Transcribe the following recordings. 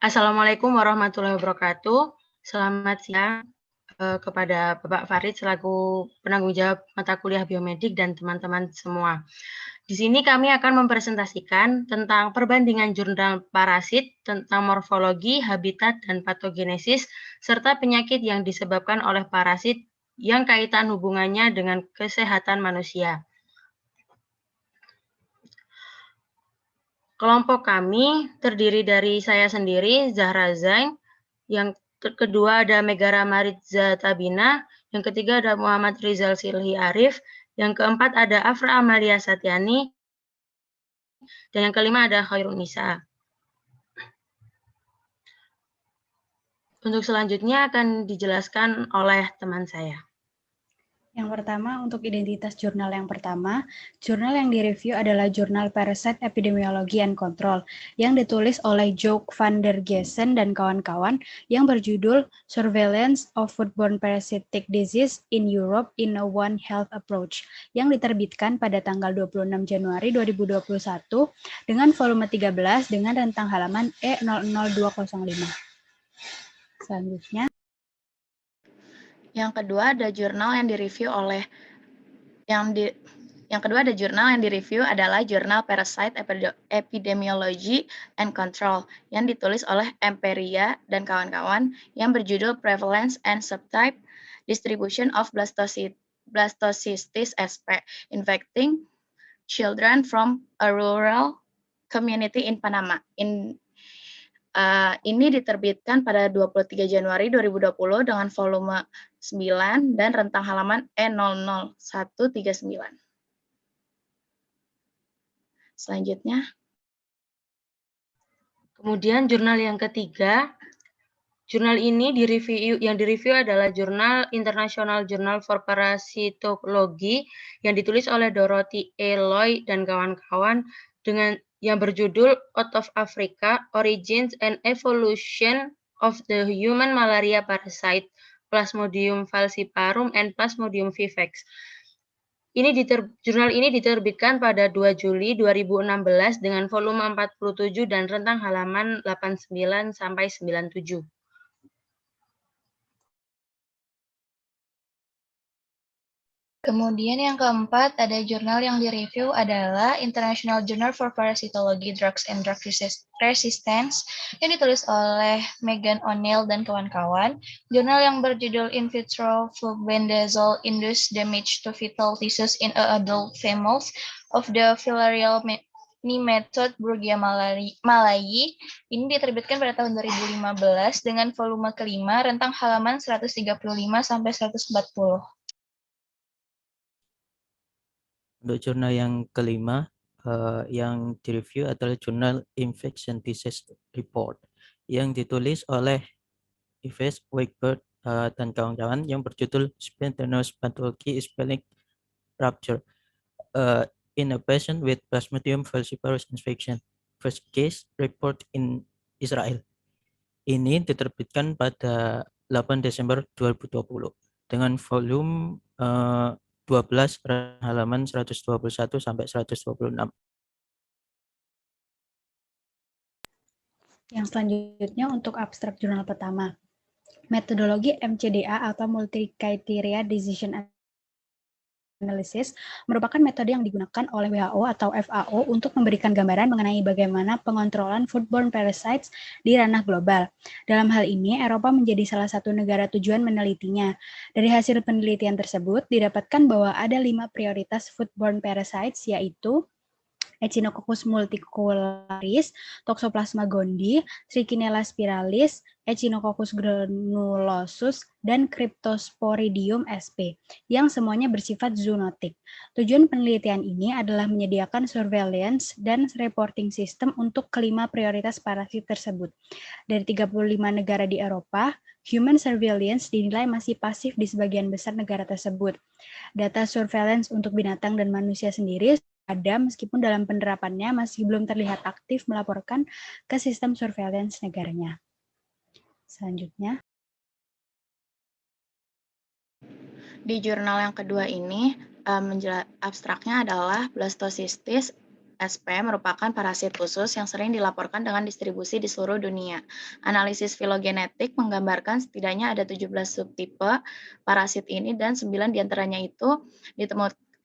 Assalamualaikum warahmatullahi wabarakatuh. Selamat siang kepada Bapak Farid selaku penanggung jawab mata kuliah biomedik dan teman-teman semua. Di sini kami akan mempresentasikan tentang perbandingan jurnal parasit tentang morfologi, habitat, dan patogenesis, serta penyakit yang disebabkan oleh parasit yang kaitan hubungannya dengan kesehatan manusia. Kelompok kami terdiri dari saya sendiri, Zahra Zain, yang kedua ada Megara Maritza Tabina, yang ketiga ada Muhammad Rizal Silhi Arif, yang keempat ada Afra Amalia Satyani, dan yang kelima ada Khairun Nisa. Untuk selanjutnya akan dijelaskan oleh teman saya. Yang pertama, untuk identitas jurnal yang pertama, jurnal yang direview adalah jurnal Parasite Epidemiology and Control yang ditulis oleh Jouk van der Gessen dan kawan-kawan yang berjudul Surveillance of Foodborne Parasitic Disease in Europe in a One Health Approach yang diterbitkan pada tanggal 26 Januari 2021 dengan volume 13 dengan rentang halaman E00205. Selanjutnya, yang kedua ada jurnal yang direview adalah jurnal Parasite Epidemiology and Control yang ditulis oleh Emperia dan kawan-kawan yang berjudul Prevalence and Subtype Distribution of Blastocystis sp. Infecting Children from a Rural Community in Panama. Ini diterbitkan pada 23 Januari 2020 dengan volume 9 dan rentang halaman E00139. Selanjutnya. Kemudian jurnal yang ketiga, jurnal ini yang direview adalah jurnal International Journal for Parasitology yang ditulis oleh Dorothy E. Loy dan kawan-kawan dengan yang berjudul Out of Africa, Origins and Evolution of the Human Malaria Parasite, Plasmodium falciparum and Plasmodium vivax. Jurnal ini diterbitkan pada 2 Juli 2016 dengan volume 47 dan rentang halaman 89 sampai 97. Kemudian yang keempat, ada jurnal yang direview adalah International Journal for Parasitology, Drugs and Drug Resistance yang ditulis oleh Megan O'Neill dan kawan-kawan. Jurnal yang berjudul In Vitro Flubendazole Induced Damage to Fetal Tissues in Adult Females of the Filarial Nematode Brugia malayi. Ini diterbitkan pada tahun 2015 dengan volume kelima, rentang halaman 135 sampai 140. Untuk jurnal yang kelima, yang direview adalah jurnal Infection Disease Report yang ditulis oleh Yves Wegbert dan kawan-kawan yang berjudul Spontaneous Pathology Ischemic Rupture in a Patient with Plasmodium falciparum Infection, First Case Report in Israel. Ini diterbitkan pada 8 Desember 2020 dengan volume 12 halaman 121 sampai 126. Yang selanjutnya untuk abstrak jurnal pertama. Metodologi MCDA atau Multi-Criteria Decision Analysis merupakan metode yang digunakan oleh WHO atau FAO untuk memberikan gambaran mengenai bagaimana pengontrolan foodborne parasites di ranah global. Dalam hal ini, Eropa menjadi salah satu negara tujuan menelitinya. Dari hasil penelitian tersebut, didapatkan bahwa ada 5 prioritas foodborne parasites, yaitu Echinococcus multicularis, Toxoplasma gondii, Trichinella spiralis, Echinococcus granulosus, dan Cryptosporidium sp. yang semuanya bersifat zoonotik. Tujuan penelitian ini adalah menyediakan surveillance dan reporting system untuk kelima prioritas parasit tersebut. Dari 35 negara di Eropa, human surveillance dinilai masih pasif di sebagian besar negara tersebut. Data surveillance untuk binatang dan manusia sendiri ada meskipun dalam penerapannya masih belum terlihat aktif melaporkan ke sistem surveillance negaranya. Selanjutnya. Di jurnal yang kedua ini, abstraknya adalah Blastocystis SP merupakan parasit khusus yang sering dilaporkan dengan distribusi di seluruh dunia. Analisis filogenetik menggambarkan setidaknya ada 17 subtipe parasit ini dan 9 diantaranya itu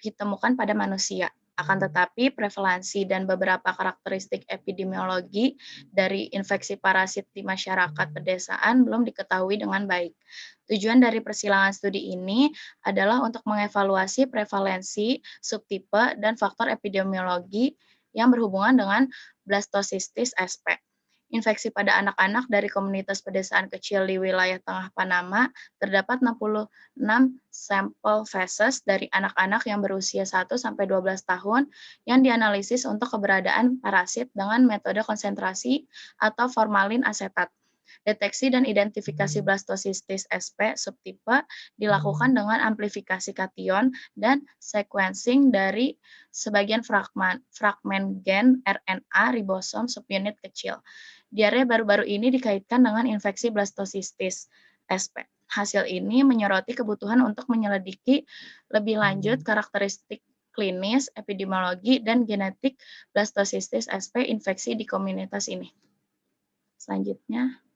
ditemukan pada manusia. Akan tetapi, prevalensi dan beberapa karakteristik epidemiologi dari infeksi parasit di masyarakat pedesaan belum diketahui dengan baik. Tujuan dari persilangan studi ini adalah untuk mengevaluasi prevalensi, subtipe, dan faktor epidemiologi yang berhubungan dengan blastocystis SP. Infeksi pada anak-anak dari komunitas pedesaan kecil di wilayah tengah Panama, terdapat 66 sampel feses dari anak-anak yang berusia 1-12 tahun yang dianalisis untuk keberadaan parasit dengan metode konsentrasi atau formalin asetat. Deteksi dan identifikasi blastocystis SP subtipe dilakukan dengan amplifikasi kation dan sequencing dari sebagian fragmen gen RNA ribosom subunit kecil. Diare baru-baru ini dikaitkan dengan infeksi blastocystis SP. Hasil ini menyoroti kebutuhan untuk menyelidiki lebih lanjut karakteristik klinis, epidemiologi, dan genetik blastocystis SP infeksi di komunitas ini. Selanjutnya.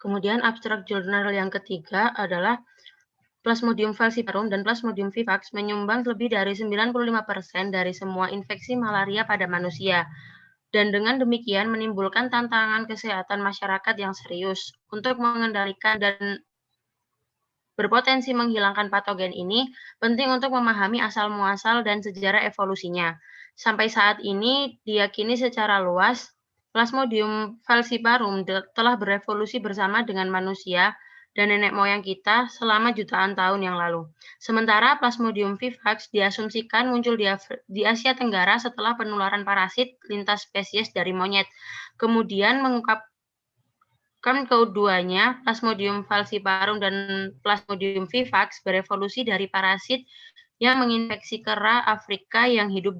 Kemudian abstrak jurnal yang ketiga adalah Plasmodium falciparum dan Plasmodium vivax menyumbang lebih dari 95% dari semua infeksi malaria pada manusia. Dan dengan demikian menimbulkan tantangan kesehatan masyarakat yang serius. Untuk mengendalikan dan berpotensi menghilangkan patogen ini, penting untuk memahami asal-muasal dan sejarah evolusinya. Sampai saat ini diyakini secara luas Plasmodium falciparum telah berevolusi bersama dengan manusia dan nenek moyang kita selama jutaan tahun yang lalu. Sementara Plasmodium vivax diasumsikan muncul di Asia Tenggara setelah penularan parasit lintas spesies dari monyet. Kemudian mengungkapkan keduanya, Plasmodium falciparum dan Plasmodium vivax berevolusi dari parasit yang menginfeksi kera Afrika yang hidup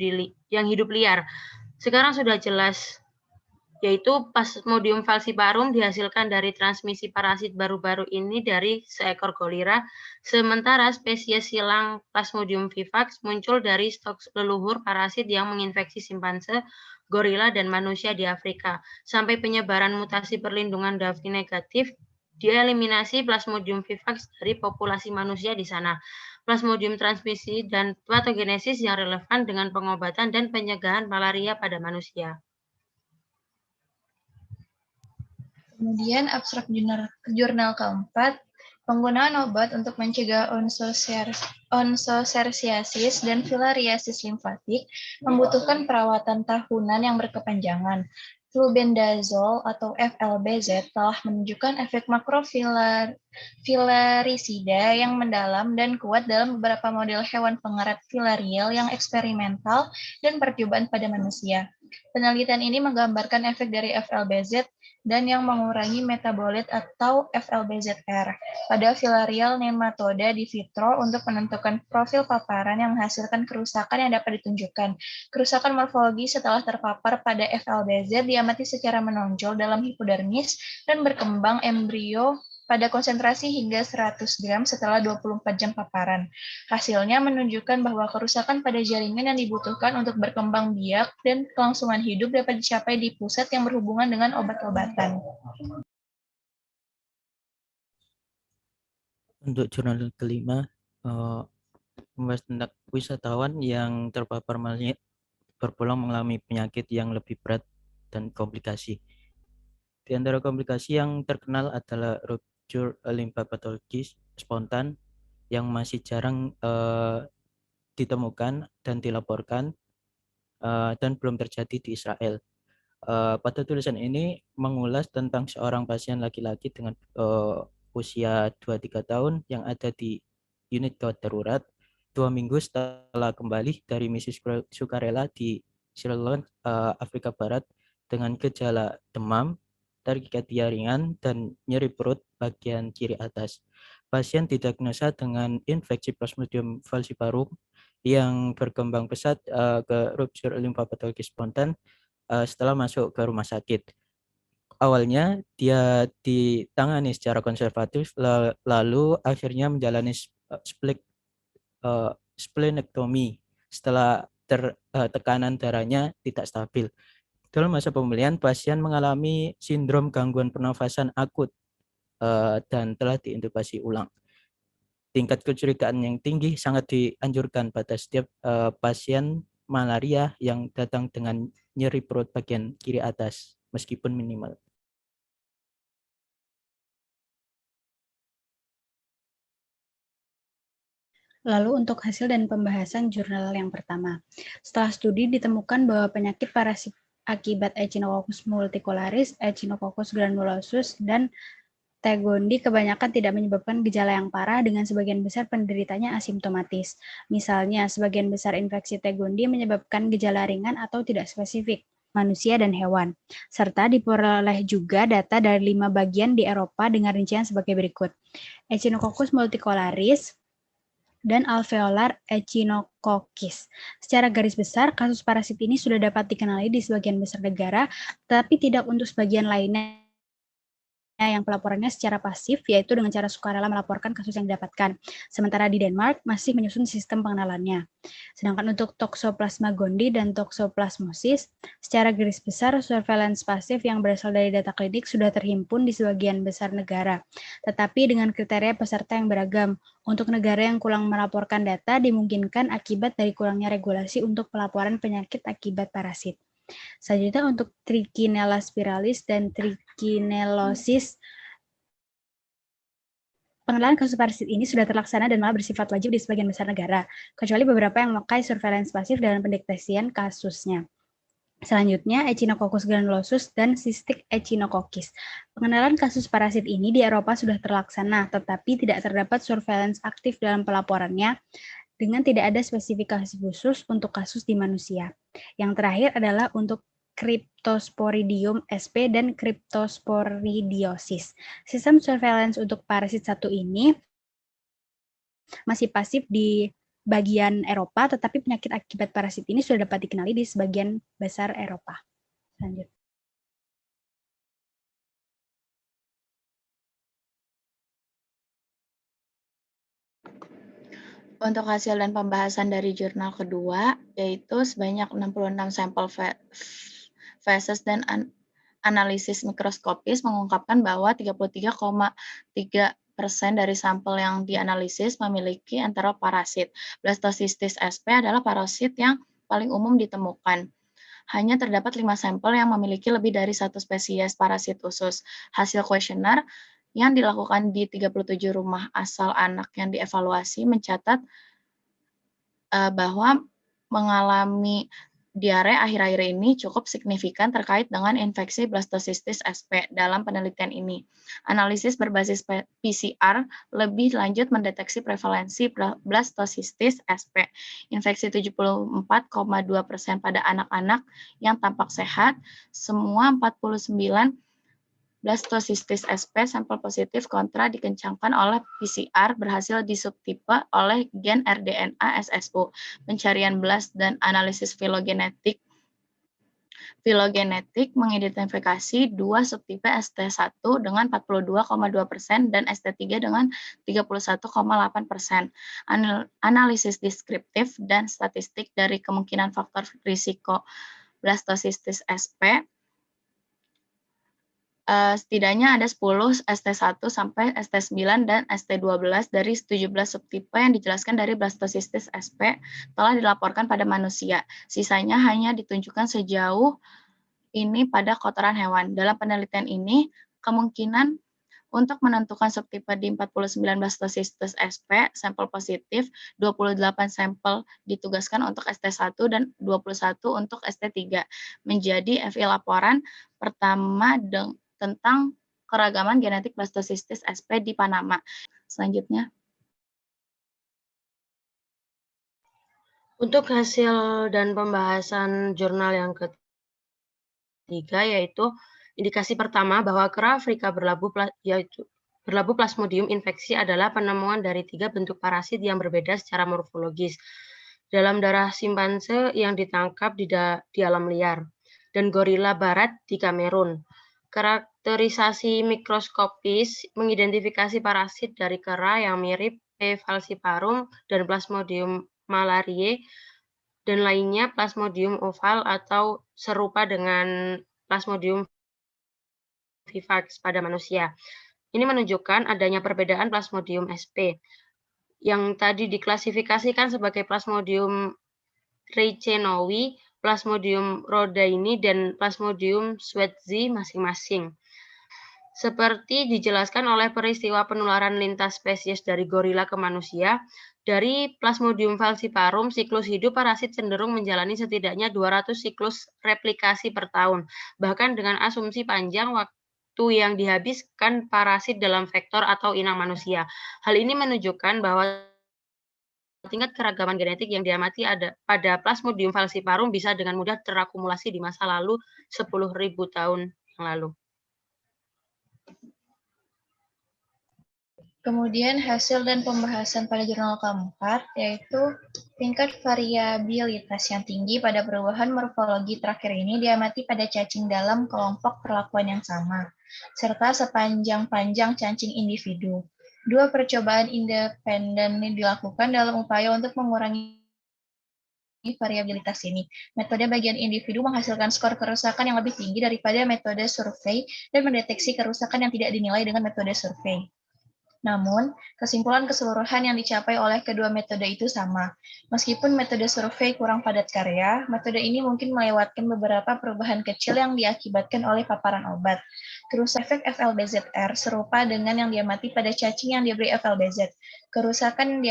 liar. Sekarang sudah jelas, yaitu Plasmodium falciparum dihasilkan dari transmisi parasit baru-baru ini dari seekor golira, sementara spesies silang Plasmodium vivax muncul dari stok leluhur parasit yang menginfeksi simpanse, gorila, dan manusia di Afrika. Sampai penyebaran mutasi perlindungan Davi negatif, dieliminasi Plasmodium vivax dari populasi manusia di sana. Plasmodium transmisi dan patogenesis yang relevan dengan pengobatan dan pencegahan malaria pada manusia. Kemudian abstrak jurnal keempat, penggunaan obat untuk mencegah onchocerciasis dan filariasis limfatik membutuhkan perawatan tahunan yang berkepanjangan. Flubendazole atau FLBZ telah menunjukkan efek makrofilarisida yang mendalam dan kuat dalam beberapa model hewan pengerat filarial yang eksperimental dan percobaan pada manusia. Penelitian ini menggambarkan efek dari FLBZ dan yang mengurangi metabolit atau FLBZR pada filarial nematoda di vitro untuk menentukan profil paparan yang menghasilkan kerusakan yang dapat ditunjukkan. Kerusakan morfologi setelah terpapar pada FLBZ diamati secara menonjol dalam hipodermis dan berkembang embrio pada konsentrasi hingga 100 gram setelah 24 jam paparan. Hasilnya menunjukkan bahwa kerusakan pada jaringan yang dibutuhkan untuk berkembang biak dan kelangsungan hidup dapat dicapai di pusat yang berhubungan dengan obat-obatan. Untuk jurnal kelima, membahas tentang wisatawan yang terpapar monyet berulang mengalami penyakit yang lebih berat dan komplikasi. Di antara komplikasi yang terkenal adalah rupture lymphapathology spontan yang masih jarang ditemukan dan dilaporkan dan belum terjadi di Israel. Pada tulisan ini mengulas tentang seorang pasien laki-laki dengan usia 23 tahun yang ada di unit gawat darurat 2 minggu setelah kembali dari misi sukarela di Sierra Leone, Afrika Barat dengan gejala demam, tachycardia ringan, dan nyeri perut bagian kiri atas. Pasien didiagnosa dengan infeksi Plasmodium falciparum yang berkembang pesat ke rupture lymphapathology spontan setelah masuk ke rumah sakit. Awalnya dia ditangani secara konservatif, lalu akhirnya menjalani split splenectomy setelah tekanan darahnya tidak stabil. Dalam masa pemulihan, pasien mengalami sindrom gangguan pernafasan akut dan telah diintubasi ulang. Tingkat kecurigaan yang tinggi sangat dianjurkan pada setiap pasien malaria yang datang dengan nyeri perut bagian kiri atas, meskipun minimal. Lalu untuk hasil dan pembahasan jurnal yang pertama. Setelah studi ditemukan bahwa penyakit parasit akibat Echinococcus multicularis, Echinococcus granulosus, dan T. gondii kebanyakan tidak menyebabkan gejala yang parah dengan sebagian besar penderitanya asimptomatis. Misalnya, sebagian besar infeksi T. gondii menyebabkan gejala ringan atau tidak spesifik manusia dan hewan. Serta diperoleh juga data dari 5 bagian di Eropa dengan rincian sebagai berikut. Echinococcus multicularis dan alveolar echinococcus. Secara garis besar, kasus parasit ini sudah dapat dikenali di sebagian besar negara, tapi tidak untuk sebagian lainnya yang pelaporannya secara pasif, yaitu dengan cara sukarela melaporkan kasus yang didapatkan. Sementara di Denmark masih menyusun sistem pengenalannya. Sedangkan untuk Toxoplasma gondii dan Toxoplasmosis, secara garis besar surveillance pasif yang berasal dari data klinik sudah terhimpun di sebagian besar negara, tetapi dengan kriteria peserta yang beragam. Untuk negara yang kurang melaporkan data, dimungkinkan akibat dari kurangnya regulasi untuk pelaporan penyakit akibat parasit. Selanjutnya untuk Trichinella spiralis dan Trichinelosis, pengenalan kasus parasit ini sudah terlaksana dan malah bersifat wajib di sebagian besar negara, kecuali beberapa yang memakai surveillance pasif dalam pendeteksian kasusnya. Selanjutnya, Echinococcus granulosus dan Cystic Echinococcus. Pengenalan kasus parasit ini di Eropa sudah terlaksana, tetapi tidak terdapat surveillance aktif dalam pelaporannya, dengan tidak ada spesifikasi khusus untuk kasus di manusia. Yang terakhir adalah untuk Cryptosporidium sp dan Cryptosporidiosis. Sistem surveillance untuk parasit satu ini masih pasif di bagian Eropa, tetapi penyakit akibat parasit ini sudah dapat dikenali di sebagian besar Eropa. Lanjut. Untuk hasil dan pembahasan dari jurnal kedua, yaitu sebanyak 66 sampel feses dan analisis mikroskopis mengungkapkan bahwa 33,3% dari sampel yang dianalisis memiliki enteroparasit. Blastocystis sp adalah parasit yang paling umum ditemukan. Hanya terdapat 5 sampel yang memiliki lebih dari 1 spesies parasit usus. Hasil kuesioner yang dilakukan di 37 rumah asal anak yang dievaluasi mencatat bahwa mengalami diare akhir-akhir ini cukup signifikan terkait dengan infeksi blastocystis sp. Dalam penelitian ini, analisis berbasis PCR lebih lanjut mendeteksi prevalensi blastocystis sp. Infeksi 74,2% pada anak-anak yang tampak sehat, semua 49 blastocystis sp sampel positif kontra dikencangkan oleh PCR berhasil disubtipe oleh gen rDNA SSU. Pencarian blast dan analisis filogenetik mengidentifikasi 2 subtipe ST1 dengan 42,2% dan ST3 dengan 31,8%. Analisis deskriptif dan statistik dari kemungkinan faktor risiko blastocystis sp setidaknya ada 10 ST1 sampai ST9 dan ST12 dari 17 subtipe yang dijelaskan dari blastocystis sp telah dilaporkan pada manusia. Sisanya hanya ditunjukkan sejauh ini pada kotoran hewan. Dalam penelitian ini, kemungkinan untuk menentukan subtipe di 49 blastocystis sp sampel positif, 28 sampel ditugaskan untuk ST1 dan 21 untuk ST3. Menjadi FI laporan pertama tentang keragaman genetik blastocystis sp di Panama. Selanjutnya. Untuk hasil dan pembahasan jurnal yang ketiga, yaitu indikasi pertama bahwa kera Afrika berlabu Plasmodium infeksi adalah penemuan dari 3 bentuk parasit yang berbeda secara morfologis dalam darah simpanse yang ditangkap di alam liar dan gorila barat di Kamerun. Karakterisasi mikroskopis mengidentifikasi parasit dari kera yang mirip falciparum dan Plasmodium malariae, dan lainnya Plasmodium oval atau serupa dengan Plasmodium vivax pada manusia. Ini menunjukkan adanya perbedaan Plasmodium sp yang tadi diklasifikasikan sebagai Plasmodium reichenoi, Plasmodium rhodaini, dan Plasmodium swetzi masing-masing. Seperti dijelaskan oleh peristiwa penularan lintas spesies dari gorila ke manusia, dari Plasmodium falciparum, siklus hidup parasit cenderung menjalani setidaknya 200 siklus replikasi per tahun, bahkan dengan asumsi panjang waktu yang dihabiskan parasit dalam vektor atau inang manusia. Hal ini menunjukkan bahwa tingkat keragaman genetik yang diamati pada Plasmodium falciparum bisa dengan mudah terakumulasi di masa lalu 10.000 tahun yang lalu. Kemudian hasil dan pembahasan pada jurnal keempat, yaitu tingkat variabilitas yang tinggi pada perubahan morfologi terakhir ini diamati pada cacing dalam kelompok perlakuan yang sama, serta sepanjang-panjang cacing individu. Dua percobaan independen dilakukan dalam upaya untuk mengurangi variabilitas ini. Metode bagian individu menghasilkan skor kerusakan yang lebih tinggi daripada metode survei dan mendeteksi kerusakan yang tidak dinilai dengan metode survei. Namun, kesimpulan keseluruhan yang dicapai oleh kedua metode itu sama. Meskipun metode survei kurang padat karya, metode ini mungkin melewatkan beberapa perubahan kecil yang diakibatkan oleh paparan obat. Kerusakan efek FLBZR serupa dengan yang diamati pada cacing yang diberi FLBZ. Kerusakan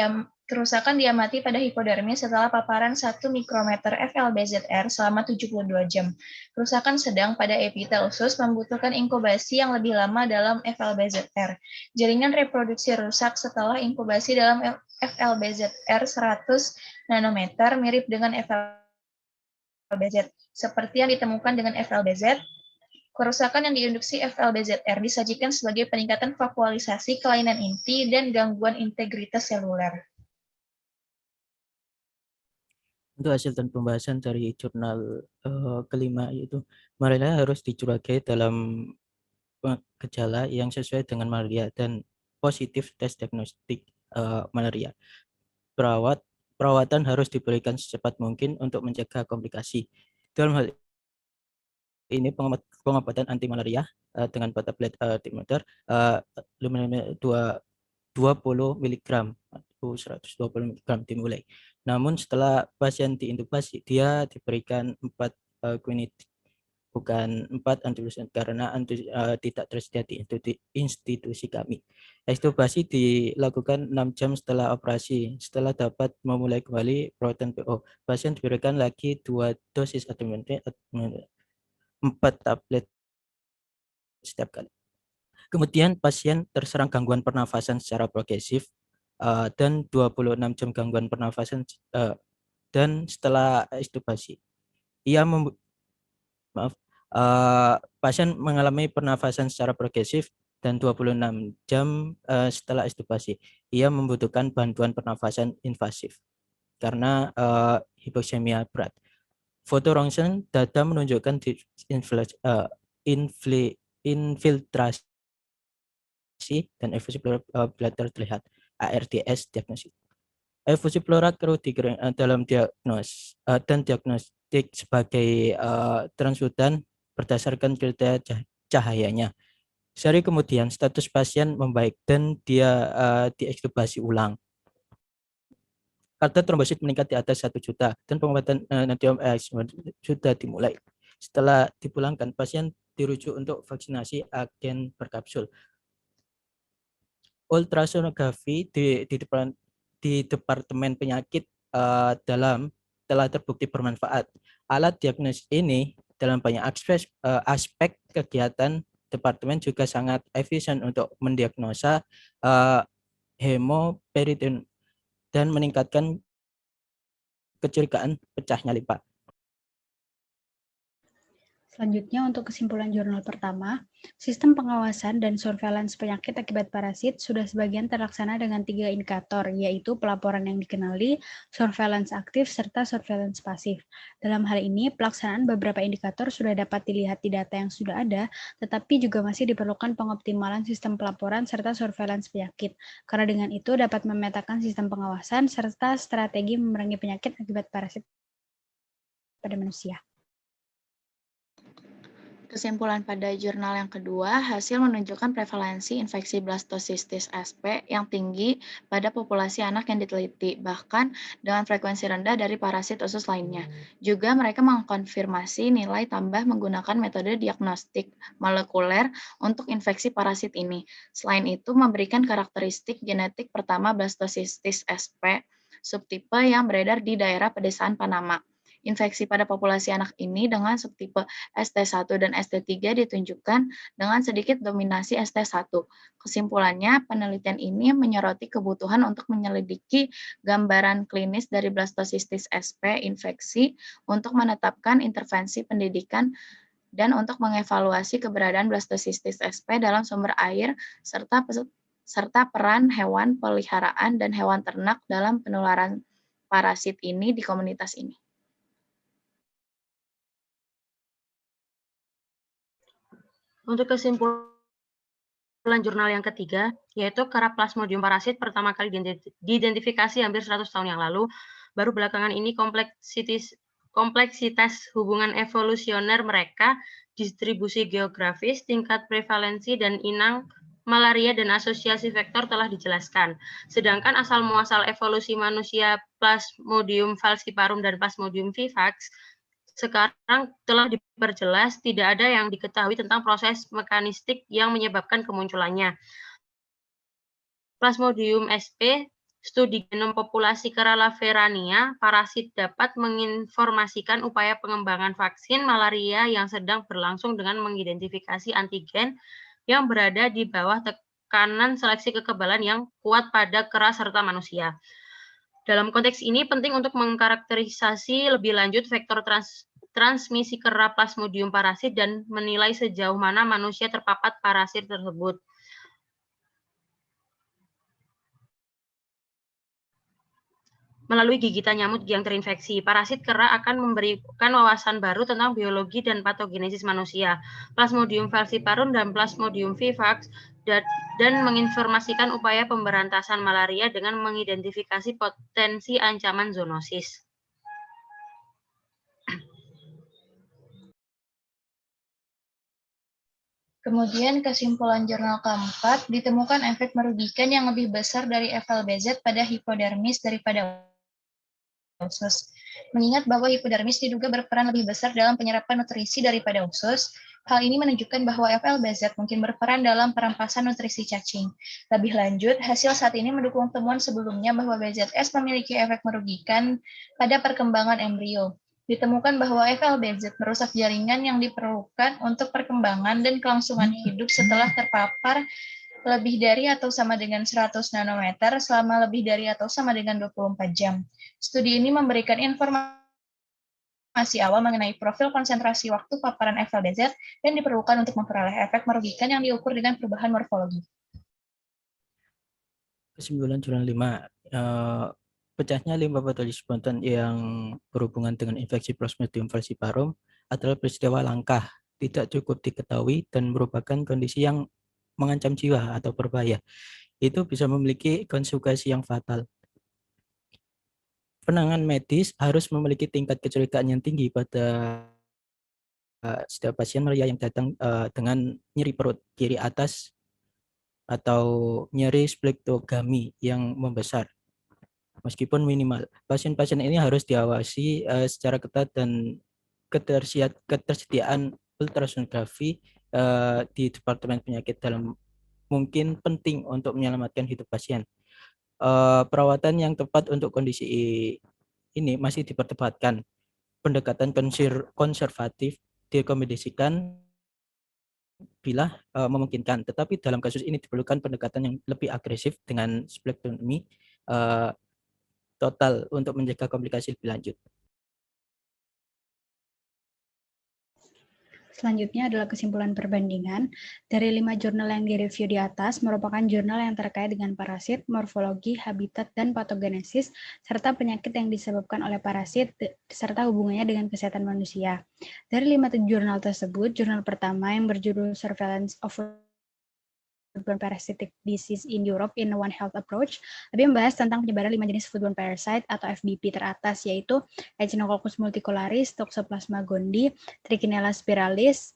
diamati pada hipodermis setelah paparan 1 mikrometer FLBZR selama 72 jam. Kerusakan sedang pada epitel usus membutuhkan inkubasi yang lebih lama dalam FLBZR. Jaringan reproduksi rusak setelah inkubasi dalam FLBZR 100 nanometer mirip dengan FLBZ. Seperti yang ditemukan dengan FLBZ, kerusakan yang diinduksi FLBZR disajikan sebagai peningkatan vakuolisasi kelainan inti dan gangguan integritas seluler. Untuk hasil dan pembahasan dari jurnal kelima, yaitu malaria harus dicurigai dalam gejala yang sesuai dengan malaria dan positif tes diagnostik malaria. Perawatan harus diberikan secepat mungkin untuk mencegah komplikasi. Dalam hal ini pengobatan anti malaria dengan tablet Timeter 20 mg atau 120 mg dimulai. Namun setelah pasien diintubasi, dia diberikan 4 quinine, bukan 4 antivirusan karena tidak tersedia di institusi kami. Ekstubasi dilakukan 6 jam setelah operasi. Setelah dapat memulai kembali protein PO, pasien diberikan lagi 2 dosis atau 4 tablet setiap kali. Kemudian pasien terserang gangguan pernafasan secara progresif dan 26 jam gangguan pernafasan dan setelah ekstubasi pasien mengalami pernafasan secara progresif dan 26 jam setelah ekstubasi ia membutuhkan bantuan pernafasan invasif karena hipoksemia berat. Foto rongsen data menunjukkan infiltrasi dan efusi bladder terlihat. ARDS diagnosis. Efusi pleural perlu dalam diagnostik sebagai transudan berdasarkan kriteria cahayanya. Sehari kemudian status pasien membaik dan dia diekstubasi ulang. Kadar trombosit meningkat di atas 1 juta dan pengobatan natrium sudah dimulai. Setelah dipulangkan, pasien dirujuk untuk vaksinasi agen berkapsul. Ultrasonografi di Departemen Penyakit telah terbukti bermanfaat. Alat diagnosis ini dalam banyak aspek kegiatan departemen juga sangat efisien untuk mendiagnosa hemoperiton dan meningkatkan kecurigaan pecahnya limpa. Selanjutnya untuk kesimpulan jurnal pertama, sistem pengawasan dan surveillance penyakit akibat parasit sudah sebagian terlaksana dengan 3 indikator, yaitu pelaporan yang dikenali, surveillance aktif, serta surveillance pasif. Dalam hal ini, pelaksanaan beberapa indikator sudah dapat dilihat di data yang sudah ada, tetapi juga masih diperlukan pengoptimalan sistem pelaporan serta surveillance penyakit, karena dengan itu dapat memetakan sistem pengawasan serta strategi memerangi penyakit akibat parasit pada manusia. Kesimpulan pada jurnal yang kedua, hasil menunjukkan prevalensi infeksi blastocystis SP yang tinggi pada populasi anak yang diteliti, bahkan dengan frekuensi rendah dari parasit usus lainnya. Juga mereka mengkonfirmasi nilai tambah menggunakan metode diagnostik molekuler untuk infeksi parasit ini. Selain itu, memberikan karakteristik genetik pertama blastocystis SP subtipe yang beredar di daerah pedesaan Panama. Infeksi pada populasi anak ini dengan subtipe ST1 dan ST3 ditunjukkan dengan sedikit dominasi ST1. Kesimpulannya, penelitian ini menyoroti kebutuhan untuk menyelidiki gambaran klinis dari blastocystis SP infeksi untuk menetapkan intervensi pendidikan dan untuk mengevaluasi keberadaan blastocystis SP dalam sumber air serta peran hewan peliharaan dan hewan ternak dalam penularan parasit ini di komunitas ini. Untuk kesimpulan jurnal yang ketiga, yaitu kera Plasmodium parasit pertama kali diidentifikasi hampir 100 tahun yang lalu, baru belakangan ini kompleksitas hubungan evolusioner mereka, distribusi geografis, tingkat prevalensi, dan inang, malaria, dan asosiasi vektor telah dijelaskan. Sedangkan asal-muasal evolusi manusia Plasmodium falciparum dan Plasmodium vivax sekarang telah diperjelas, tidak ada yang diketahui tentang proses mekanistik yang menyebabkan kemunculannya. Plasmodium sp, studi genom populasi kera Laverania, parasit dapat menginformasikan upaya pengembangan vaksin malaria yang sedang berlangsung dengan mengidentifikasi antigen yang berada di bawah tekanan seleksi kekebalan yang kuat pada kera serta manusia. Dalam konteks ini penting untuk mengkarakterisasi lebih lanjut vektor transmisi kera Plasmodium parasit dan menilai sejauh mana manusia terpapar parasit tersebut. Melalui gigitan nyamuk yang terinfeksi, parasit kera akan memberikan wawasan baru tentang biologi dan patogenesis manusia, Plasmodium falciparum dan Plasmodium vivax, dan menginformasikan upaya pemberantasan malaria dengan mengidentifikasi potensi ancaman zoonosis. Kemudian kesimpulan jurnal keempat, ditemukan efek merugikan yang lebih besar dari FLBZ pada hipodermis daripada usus. Mengingat bahwa hipodermis diduga berperan lebih besar dalam penyerapan nutrisi daripada usus, hal ini menunjukkan bahwa FLBZ mungkin berperan dalam perampasan nutrisi cacing. Lebih lanjut, hasil saat ini mendukung temuan sebelumnya bahwa BZS memiliki efek merugikan pada perkembangan embrio. Ditemukan bahwa FLBZ merusak jaringan yang diperlukan untuk perkembangan dan kelangsungan hidup setelah terpapar lebih dari atau sama dengan 100 nanometer selama lebih dari atau sama dengan 24 jam. Studi ini memberikan informasi awal mengenai profil konsentrasi waktu paparan FLBZ dan diperlukan untuk memperoleh efek merugikan yang diukur dengan perubahan morfologi. Kesimpulan jurnal 5, pecahnya limbah patologis spontan yang berhubungan dengan infeksi Plasmodium falciparum adalah peristiwa langka, tidak cukup diketahui, dan merupakan kondisi yang mengancam jiwa atau berbahaya. Itu bisa memiliki konsekuensi yang fatal. Penanganan medis harus memiliki tingkat kecurigaan yang tinggi pada setiap pasien malaria yang datang dengan nyeri perut kiri atas atau nyeri splektrogami yang membesar. Meskipun minimal, pasien-pasien ini harus diawasi secara ketat dan ketersediaan ultrasonografi di Departemen Penyakit dalam mungkin penting untuk menyelamatkan hidup pasien. Perawatan yang tepat untuk kondisi ini masih diperdebatkan. Pendekatan konservatif direkomendasikan bila memungkinkan, tetapi dalam kasus ini diperlukan pendekatan yang lebih agresif dengan splektromi total untuk mencegah komplikasi lebih lanjut. Selanjutnya adalah kesimpulan perbandingan. Dari 5 jurnal yang direview di atas merupakan jurnal yang terkait dengan parasit, morfologi, habitat, dan patogenesis, serta penyakit yang disebabkan oleh parasit, serta hubungannya dengan kesehatan manusia. Dari 5 jurnal tersebut, jurnal pertama yang berjudul Surveillance of Foodborne Parasitic Disease in Europe in One Health Approach lebih membahas tentang penyebaran 5 jenis foodborne parasite atau FBP teratas, yaitu Echinococcus multicularis, Toxoplasma gondii, Trichinella spiralis,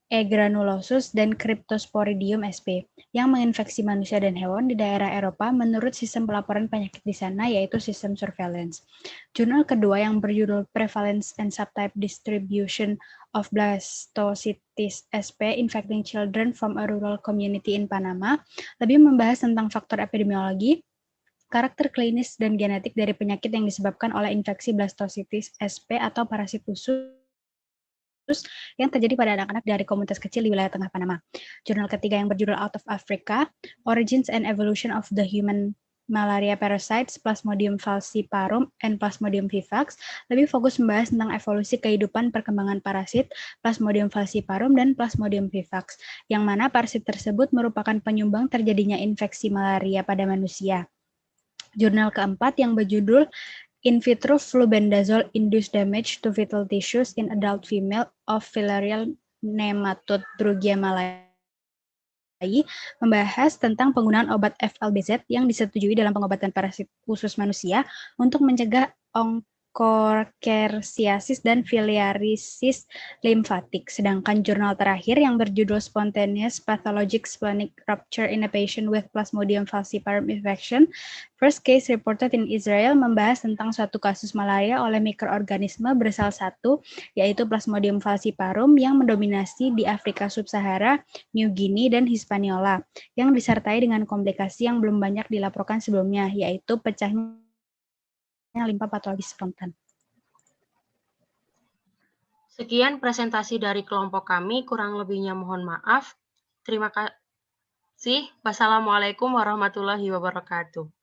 E. granulosus, dan Cryptosporidium sp. yang menginfeksi manusia dan hewan di daerah Eropa menurut sistem pelaporan penyakit di sana, yaitu sistem surveillance. Jurnal kedua yang berjudul Prevalence and Subtype Distribution of Blastocysts sp. Infecting Children from a Rural Community in Panama lebih membahas tentang faktor epidemiologi, karakter klinis, dan genetik dari penyakit yang disebabkan oleh infeksi Blastocysts sp. atau parasit usus yang terjadi pada anak-anak dari komunitas kecil di wilayah tengah Panama. Jurnal ketiga yang berjudul Out of Africa, Origins and Evolution of the Human Malaria Parasites, Plasmodium falciparum, and Plasmodium vivax lebih fokus membahas tentang evolusi kehidupan perkembangan parasit, Plasmodium falciparum, dan Plasmodium vivax, yang mana parasit tersebut merupakan penyumbang terjadinya infeksi malaria pada manusia. Jurnal keempat yang berjudul In vitro flubendazole induced damage to fetal tissues in adult female of filarial nematode Brugia malai membahas tentang penggunaan obat FLBZ yang disetujui dalam pengobatan parasit usus manusia untuk mencegah onchocerciasis dan filariasis limfatik. Sedangkan jurnal terakhir yang berjudul Spontaneous Pathologic Splenic Rupture in a Patient with Plasmodium falciparum Infection, First Case Reported in Israel membahas tentang suatu kasus malaria oleh mikroorganisme bersel 1, yaitu Plasmodium falciparum yang mendominasi di Afrika Sub-Sahara, New Guinea, dan Hispaniola, yang disertai dengan komplikasi yang belum banyak dilaporkan sebelumnya, yaitu pecahnya limpa patologis spontan. Sekian presentasi dari kelompok kami, kurang lebihnya mohon maaf. Terima kasih. Wassalamualaikum warahmatullahi wabarakatuh.